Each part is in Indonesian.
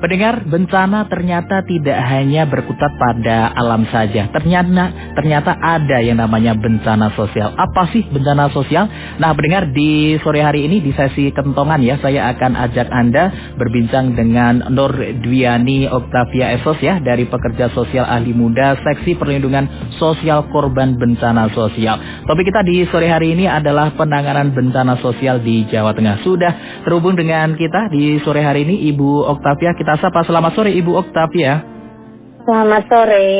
Pendengar, bencana ternyata tidak hanya berkutat pada alam saja. Ternyata ada yang namanya bencana sosial. Apa sih bencana sosial? Nah, pendengar, di sore hari ini di sesi kentongan ya, saya akan ajak Anda berbincang dengan Nur Dwiani Oktavia Esos ya, dari Pekerja Sosial Ahli Muda Seksi Perlindungan Sosial Korban Bencana Sosial. Topik kita di sore hari ini adalah penanganan bencana sosial di Jawa Tengah. Sudah terhubung dengan kita di sore hari ini Ibu Oktavia. Kita sapa, selamat sore Ibu Oktavia. Selamat sore.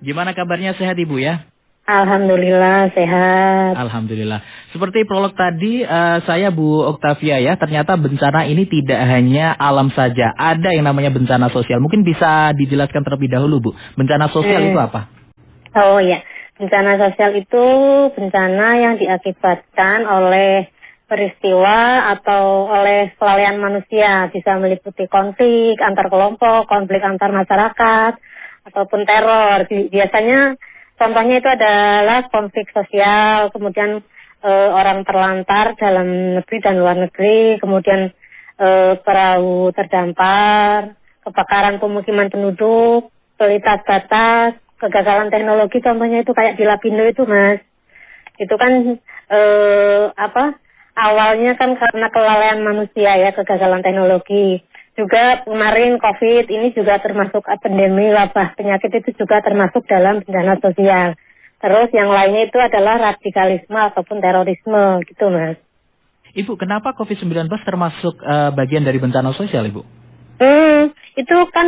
Gimana kabarnya, sehat Ibu ya? Alhamdulillah sehat. Alhamdulillah. Seperti prolog tadi saya Bu Oktavia ya, ternyata bencana ini tidak hanya alam saja. Ada yang namanya bencana sosial. Mungkin bisa dijelaskan terlebih dahulu Bu. Bencana sosial itu apa? Oh ya, bencana sosial itu bencana yang diakibatkan oleh peristiwa atau oleh kelalaian manusia, bisa meliputi konflik antar kelompok, konflik antar masyarakat, ataupun teror. Biasanya contohnya itu adalah konflik sosial, kemudian orang terlantar dalam negeri dan luar negeri, kemudian perahu terdampar, kebakaran pemukiman penduduk, lintas batas, kegagalan teknologi, contohnya itu kayak di Lapindo itu Mas. Itu kan awalnya kan karena kelalaian manusia ya, kegagalan teknologi. Juga kemarin COVID ini juga termasuk pandemi wabah penyakit, itu juga termasuk dalam bencana sosial. Terus yang lainnya itu adalah radikalisme ataupun terorisme gitu Mas. Ibu, kenapa COVID-19 termasuk bagian dari bencana sosial Ibu? Itu kan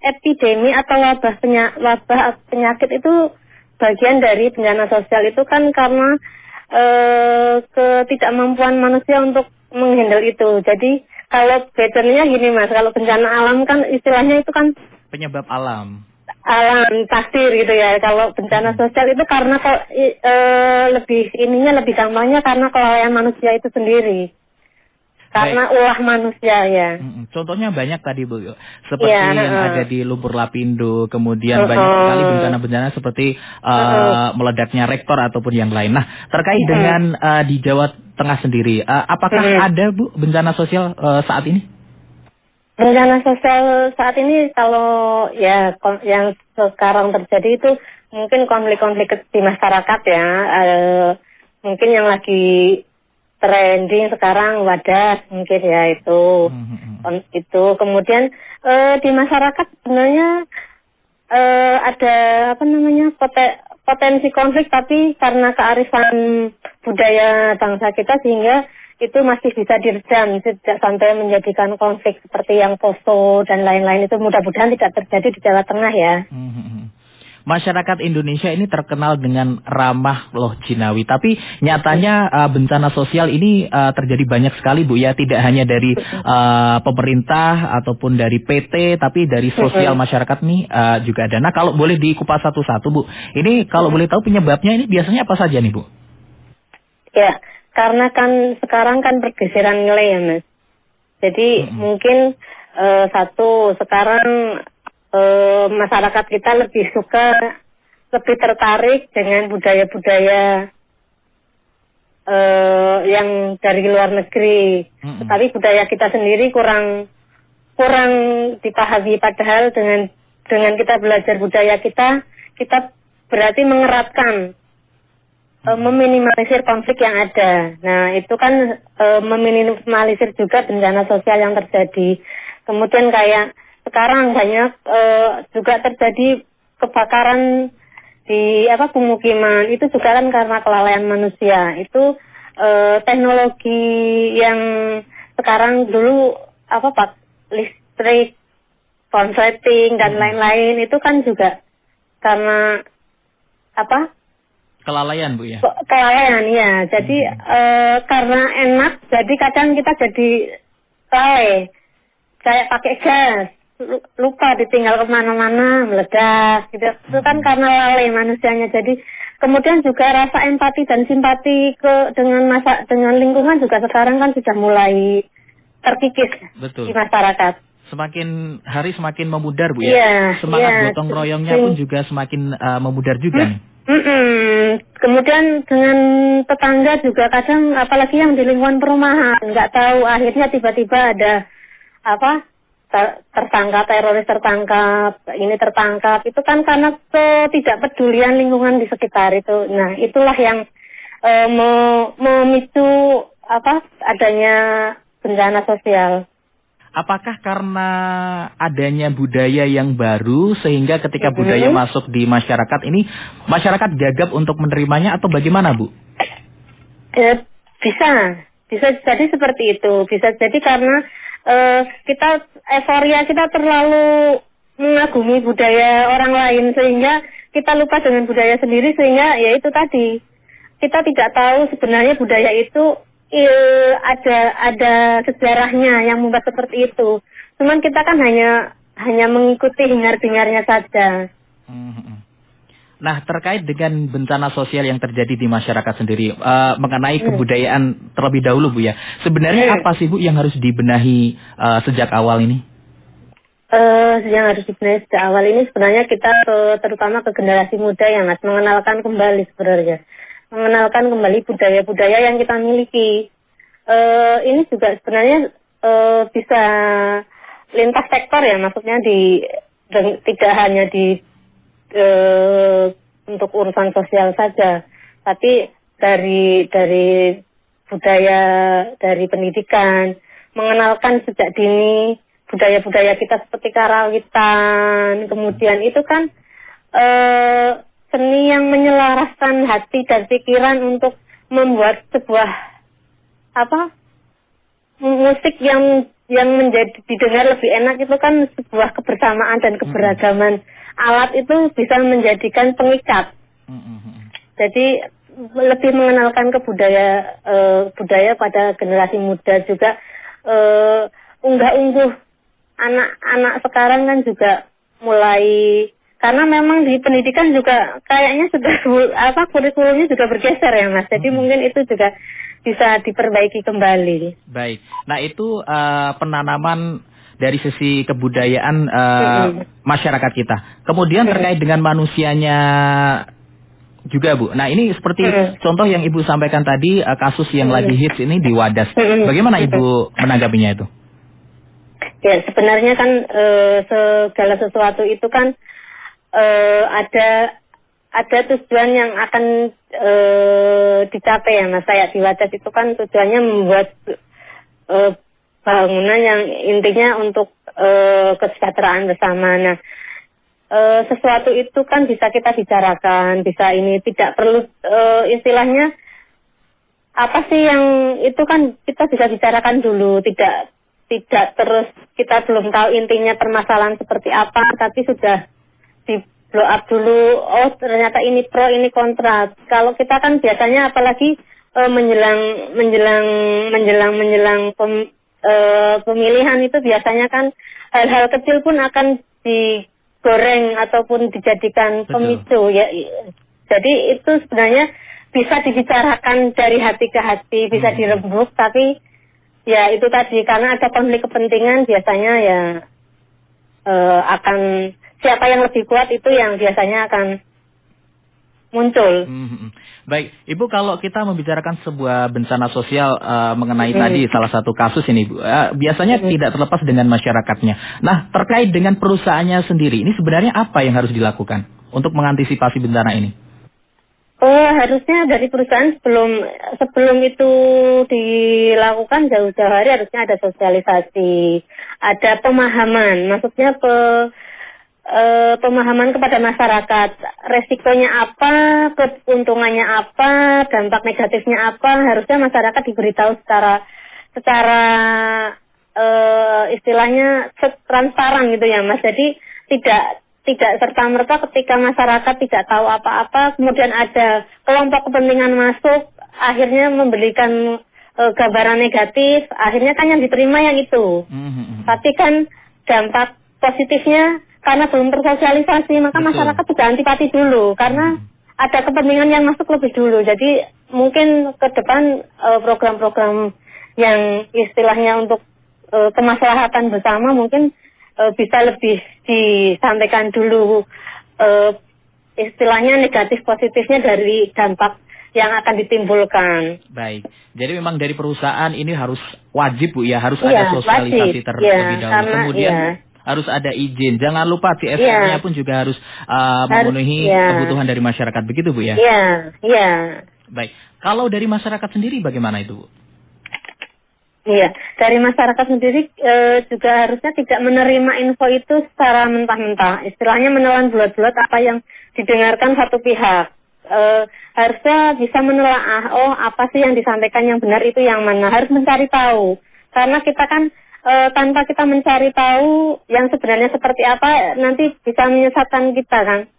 epidemi atau wabah penyakit itu bagian dari bencana sosial. Itu kan karena ketidakmampuan manusia untuk menghandle itu. Jadi kalau betternya gini Mas, kalau bencana alam kan istilahnya itu kan penyebab alam takdir gitu ya. Kalau bencana sosial itu karena lebih gampangnya karena kelalaian manusia itu sendiri. Karena ulah manusia ya. Contohnya banyak tadi Bu, seperti yang ada di lumpur Lapindo, kemudian banyak sekali bencana-bencana seperti meledaknya rektor ataupun yang lain. Nah, terkait dengan di Jawa Tengah sendiri, apakah ada Bu bencana sosial saat ini? Bencana sosial saat ini kalau ya yang sekarang terjadi itu mungkin konflik-konflik di masyarakat ya. Mungkin yang lagi trending sekarang wadas mungkin ya itu. Kemudian di masyarakat sebenarnya ada potensi konflik, tapi karena kearifan budaya bangsa kita sehingga itu masih bisa diredam, tidak sampai menjadikan konflik seperti yang Poso dan lain-lain. Itu mudah-mudahan tidak terjadi di Jawa Tengah ya. Masyarakat Indonesia ini terkenal dengan ramah loh Jinawi, tapi nyatanya bencana sosial ini terjadi banyak sekali Bu ya, tidak hanya dari pemerintah ataupun dari PT, tapi dari sosial masyarakat nih juga ada. Nah, kalau boleh dikupas satu-satu Bu, ini kalau boleh tahu penyebabnya ini biasanya apa saja nih Bu? Ya, karena kan sekarang kan pergeseran nilai ya Mas. Jadi mungkin sekarang masyarakat kita lebih tertarik dengan budaya-budaya yang dari luar negeri. Tetapi budaya kita sendiri kurang dipahami, padahal dengan kita belajar budaya kita berarti mengeratkan, meminimalisir konflik yang ada. Nah, itu kan meminimalisir juga bencana sosial yang terjadi. Kemudian kayak sekarang banyak juga terjadi kebakaran di pemukiman, itu juga kan karena kelalaian manusia. Itu teknologi yang sekarang dulu listrik, konsleting dan lain-lain itu kan juga karena kelalaian Bu ya. Kelalaian ya. Jadi karena enak, jadi kadang kita jadi lalai. Kayak pakai gas, lupa ditinggal kemana-mana, meledak gitu. Itu kan karena lalai manusianya. Jadi kemudian juga rasa empati dan simpati dengan lingkungan juga sekarang kan sudah mulai terkikis. Betul. Di masyarakat. Semakin hari semakin memudar Bu ya. Semangat gotong royongnya pun juga semakin memudar juga nih. Kemudian dengan tetangga juga kadang, apalagi yang di lingkungan perumahan, nggak tahu, akhirnya tiba-tiba ada tersangka teroris tertangkap, ini tertangkap, itu kan karena ketidakpedulian lingkungan di sekitar itu. Nah, itulah yang memicu adanya bencana sosial. Apakah karena adanya budaya yang baru sehingga ketika budaya masuk di masyarakat ini, masyarakat gagap untuk menerimanya atau bagaimana, Bu? Bisa jadi seperti itu. Bisa jadi karena euforia kita terlalu mengagumi budaya orang lain sehingga kita lupa dengan budaya sendiri, sehingga ya itu tadi, kita tidak tahu sebenarnya budaya itu ada sejarahnya yang membuat seperti itu. Cuman kita kan hanya mengikuti hingar-bingarnya saja. Nah, terkait dengan bencana sosial yang terjadi di masyarakat sendiri, mengenai kebudayaan terlebih dahulu, Bu ya. Sebenarnya apa sih, Bu, yang harus dibenahi sejak awal ini? Yang harus dibenahi sejak awal ini sebenarnya kita terutama ke generasi muda ya, Mas, mengenalkan kembali sebenarnya. Mengenalkan kembali budaya-budaya yang kita miliki. Ini juga sebenarnya bisa lintas sektor ya, maksudnya tidak hanya untuk urusan sosial saja, tapi dari budaya, dari pendidikan, mengenalkan sejak dini budaya-budaya kita seperti karawitan, kemudian itu kan seni yang menyelaraskan hati dan pikiran untuk membuat sebuah musik yang menjadi didengar lebih enak, itu kan sebuah kebersamaan dan keberagaman alat itu bisa menjadikan pengikat. Jadi lebih mengenalkan ke budaya pada generasi muda juga, unggah-ungguh anak-anak sekarang kan juga mulai. Karena memang di pendidikan juga kayaknya sudah kurikulumnya juga bergeser ya, Mas. Jadi mungkin itu juga bisa diperbaiki kembali. Baik. Nah, itu penanaman dari sisi kebudayaan masyarakat kita. Kemudian terkait dengan manusianya juga, Bu. Nah, ini seperti contoh yang Ibu sampaikan tadi, kasus yang lagi hits ini di Wadas. Bagaimana Ibu menanggapinya itu? Ya, sebenarnya kan segala sesuatu itu kan ada tujuan yang akan dicapai ya, Mas. Kayak di Wadas itu kan tujuannya membuat bangunan yang intinya untuk kesejahteraan bersama. Nah, sesuatu itu kan bisa kita bicarakan, bisa ini, tidak perlu istilahnya apa sih yang itu kan kita bisa bicarakan dulu, tidak terus kita belum tahu intinya permasalahan seperti apa, tapi sudah di blow up dulu, oh ternyata ini pro ini kontra. Kalau kita kan biasanya apalagi menjelang pemilihan itu biasanya kan hal-hal kecil pun akan digoreng ataupun dijadikan pemicu ya. Jadi itu sebenarnya bisa dibicarakan dari hati ke hati, bisa dirembuk, tapi ya itu tadi karena ada konflik kepentingan biasanya ya akan siapa yang lebih kuat itu yang biasanya akan muncul. Baik, Ibu, kalau kita membicarakan sebuah bencana sosial mengenai tadi salah satu kasus ini, Bu, biasanya tidak terlepas dengan masyarakatnya. Nah, terkait dengan perusahaannya sendiri, ini sebenarnya apa yang harus dilakukan untuk mengantisipasi bencana ini? Harusnya dari perusahaan sebelum itu dilakukan jauh-jauh hari harusnya ada sosialisasi, ada pemahaman, maksudnya pemahaman kepada masyarakat, resikonya apa, keuntungannya apa, dampak negatifnya apa, harusnya masyarakat diberitahu secara istilahnya transparan gitu ya, Mas. Jadi tidak serta-merta ketika masyarakat tidak tahu apa-apa, kemudian ada kelompok kepentingan masuk, akhirnya memberikan gambaran negatif, akhirnya kan yang diterima yang itu. Tapi kan dampak positifnya karena belum tersosialisasi, maka masyarakat sudah antipati dulu, karena ada kepentingan yang masuk lebih dulu. Jadi mungkin ke depan program-program yang istilahnya untuk kemaslahatan bersama mungkin bisa lebih disampaikan dulu istilahnya negatif positifnya dari dampak yang akan ditimbulkan. Baik, jadi memang dari perusahaan ini harus wajib Bu ya, harus ada sosialisasi terlebih dahulu. Kemudian harus ada izin. Jangan lupa CSR-nya pun juga harus memenuhi kebutuhan dari masyarakat. Begitu Bu ya? Iya. Baik. Kalau dari masyarakat sendiri bagaimana itu Bu? Iya, dari masyarakat sendiri juga harusnya tidak menerima info itu secara mentah-mentah. Istilahnya menelan bulat-bulat apa yang didengarkan satu pihak. Harusnya bisa menelaah, oh apa sih yang disampaikan yang benar itu yang mana. Harus mencari tahu. Karena kita kan tanpa kita mencari tahu yang sebenarnya seperti apa, nanti bisa menyesatkan kita kan.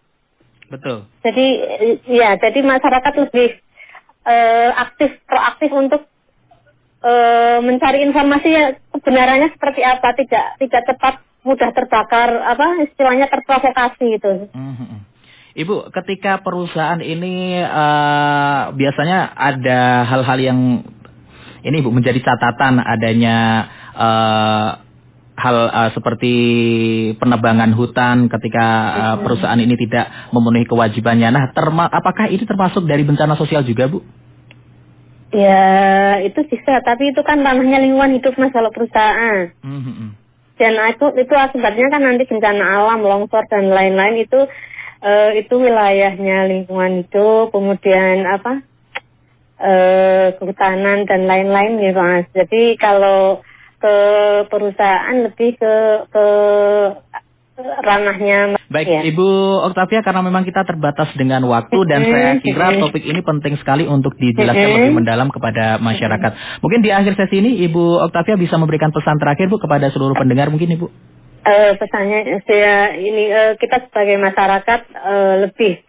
Betul. Jadi masyarakat lebih proaktif untuk mencari informasi yang kebenarannya seperti apa, tidak cepat mudah terbakar, istilahnya terprovokasi itu. Ibu, ketika perusahaan ini biasanya ada hal-hal yang ini Bu menjadi catatan adanya hal seperti penebangan hutan ketika perusahaan ini tidak memenuhi kewajibannya. Nah, apakah itu termasuk dari bencana sosial juga Bu? Ya, itu bisa, tapi itu kan ranahnya lingkungan hidup Mas kalau perusahaan. Dan itu akibatnya kan nanti bencana alam, longsor dan lain-lain itu wilayahnya lingkungan hidup, kemudian kehutanan dan lain-lain gitu Mas. Jadi kalau ke perusahaan lebih ke ranahnya. Baik, Ibu Oktavia, karena memang kita terbatas dengan waktu dan saya kira topik ini penting sekali untuk dijelaskan lebih mendalam kepada masyarakat. Mungkin di akhir sesi ini Ibu Oktavia bisa memberikan pesan terakhir Bu kepada seluruh pendengar mungkin Ibu. Pesannya kita sebagai masyarakat lebih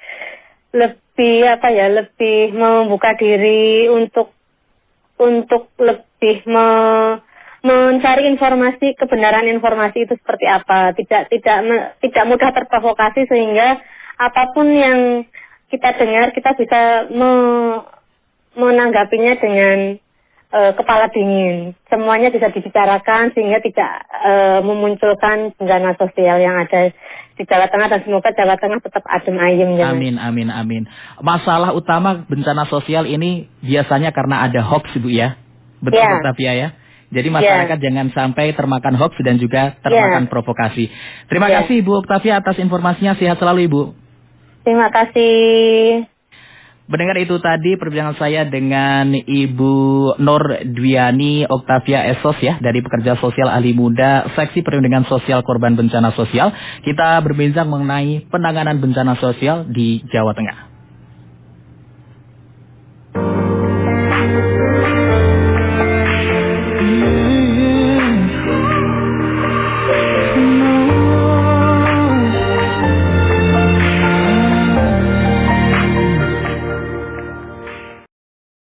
membuka diri untuk lebih mencari informasi, kebenaran informasi itu seperti apa, tidak mudah terprovokasi sehingga apapun yang kita dengar kita bisa menanggapinya dengan kepala dingin. Semuanya bisa dibicarakan sehingga tidak memunculkan bencana sosial yang ada di Jawa Tengah, dan semoga Jawa Tengah tetap adem ayem. Amin. Masalah utama bencana sosial ini biasanya karena ada hoax Bu ya. Betul Oktavia ya. Jadi masyarakat jangan sampai termakan hoax dan juga termakan provokasi. Terima kasih Ibu Oktavia atas informasinya. Sehat selalu Ibu. Terima kasih. Mendengar itu tadi perbincangan saya dengan Ibu Nur Dwiani Oktavia Esos ya, dari Pekerja Sosial Ahli Muda Seksi Perlindungan Sosial Korban Bencana Sosial. Kita berbincang mengenai penanganan bencana sosial di Jawa Tengah.